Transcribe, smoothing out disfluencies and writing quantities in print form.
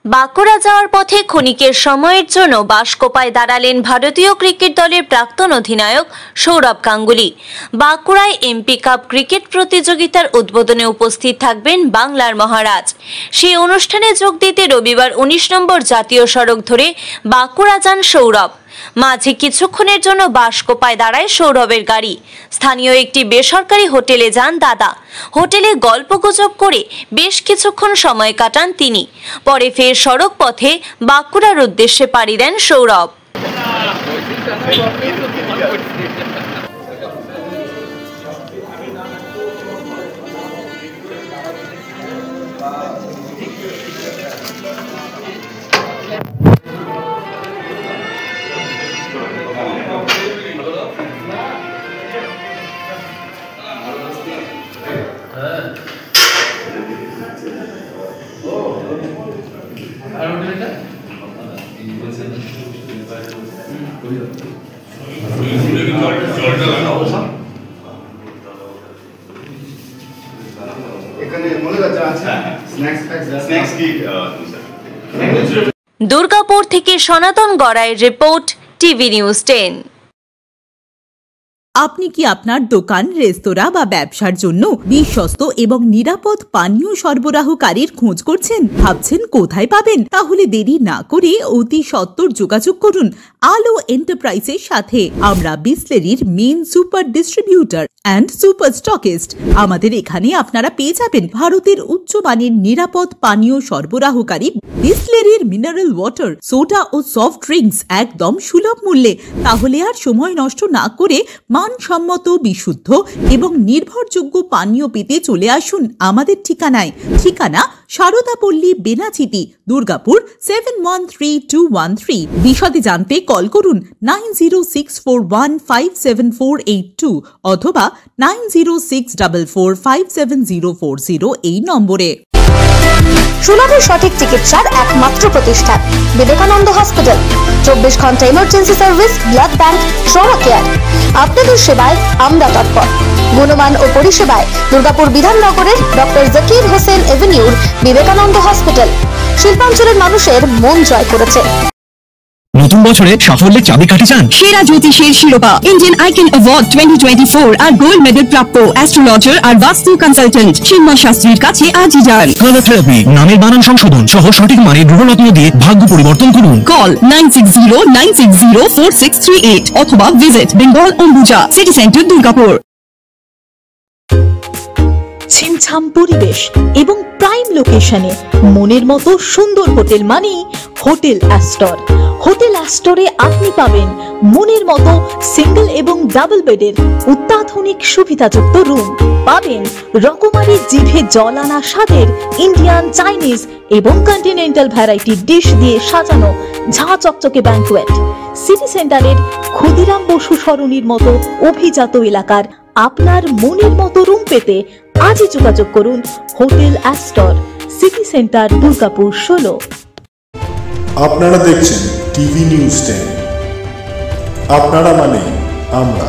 বাঁকুড়া যাওয়ার পথে ক্ষণিকের সময়ের জন্য বাসকোপায় দাঁড়ালেন ভারতীয় ক্রিকেট দলের প্রাক্তন অধিনায়ক সৌরভ গাঙ্গুলি। বাঁকুড়ায় এমপি কাপ ক্রিকেট প্রতিযোগিতার উদ্বোধনে উপস্থিত থাকবেন বাংলার মহারাজ। সেই অনুষ্ঠানে যোগ দিতে রবিবার ১৯ নম্বর জাতীয় সড়ক ধরে বাঁকুড়া যান সৌরভ। মাঝে কিছুক্ষণের জন্য বাসকোপায় দাঁড়ায় সৌরভের গাড়ি। স্থানীয় একটি বেসরকারি হোটেলে যান দাদা। হোটেলে গল্পগুজব করে বেশ কিছুক্ষণ সময় কাটান তিনি। পরে ফের সড়ক পথে বাঁকুড়ার উদ্দেশ্যে পাড়ি দেন সৌরভ। দুর্গাপুর থেকে সনাতন গড়াইয়ের রিপোর্ট, টিভি নিউজ 10। আপনি কি আপনার দোকান, রেস্তোরাঁ বা ব্যবসার জন্য বিশ্বস্ত এবং নিরাপদ পানীয় সরবরাহকারীর খোঁজ করছেন? ভাবছেন কোথায় পাবেন? তাহলে দেরি না করে অতি সত্বর যোগাযোগ করুন আলো এন্টারপ্রাইজের সাথে। আমরা বিসলেরির main super distributor and super stockist. আমাদের এখানে আপনারা পেয়ে যাবেন ভারতের উচ্চমানের নিরাপদ পানীয় সরবরাহকারী বিসলেরির মিনারেল ওয়াটার, সোডা ও সফট ড্রিঙ্কস একদম সুলভ মূল্যে। তাহলে আর সময় নষ্ট না করে মানসম্মত, বিশুদ্ধ এবং নির্ভরযোগ্য পানীয় পেতে চলে আসুন আমাদের ঠিকানায়। ঠিকানা সারদাপল্লী, বেনাচিতি, দুর্গাপুর 713213। বিশদে জানতে কল করুন 9064157482 অথবা 9064457040 এই নম্বরে। সুলভ সঠিক চিকিৎসার একমাত্র প্রতিষ্ঠান বিবেকানন্দ হসপিটাল। 24 ঘন্টা emergency service, blood bank, trauma care. আপনাদের সেবায় আমরা তৎপর। গুণমান ও পরিষেবায় দুর্গাপুর বিধাননগরের ডক্টর জাকির হোসেন এভিনিউর বিবেকানন্দ হসপিটাল শিল্পাঞ্চলের মানুষের মন জয় করেছে। নতুন বছরে সাফল্যের চাবিকাঠি চান? সেরা জ্যোতিষের শিরোপা, ইন্ডিয়ান আইকন অ্যাওয়ার্ড 2024 আর গোল্ড মেডেল প্রাপ্ত অ্যাস্ট্রোলজার আর বাস্তু কনসালটেন্ট চিন্ময় শাস্ত্রীর কাছে আজই যান। কালার থেরাপি, নামের বানান সংশোধন সহ সঠিক মানের গ্রহরত্ন দিয়ে ভাগ্য পরিবর্তন করুন। কল 9609604638 অথবা visit Bengal Ambuja city centre, Durgapur. ছিমছাম পরিবেশ এবং প্রাইম লোকেশনে মনের মতো সুন্দর হোটেল মানে হোটেল অ্যাস্টর। হোটেল অ্যাস্টরে আপনি পাবেন মনের মতো সিঙ্গেল এবং ডাবল বেডের অত্যাধুনিক সুবিধাযুক্ত রুম, পাবেন রকমারি জিভে জল আনা স্বাদের ইন্ডিয়ান, চাইনিজ এবং কন্টিনেন্টাল ভ্যারাইটি ডিশ দিয়ে সাজানো ঝাঁ চকচকে ব্যাংকুয়েট। সিটি সেন্টারের ক্ষুদিরাম বসু সরণির মতো অভিজাত এলাকার আপনার মনের মতো রুম পেতে আজই যোগাযোগ করুন hotel Astor, city centre, Durgapur 16। আপনারা দেখছেন টিভি নিউজ 10। আপনারা মানে আমরা।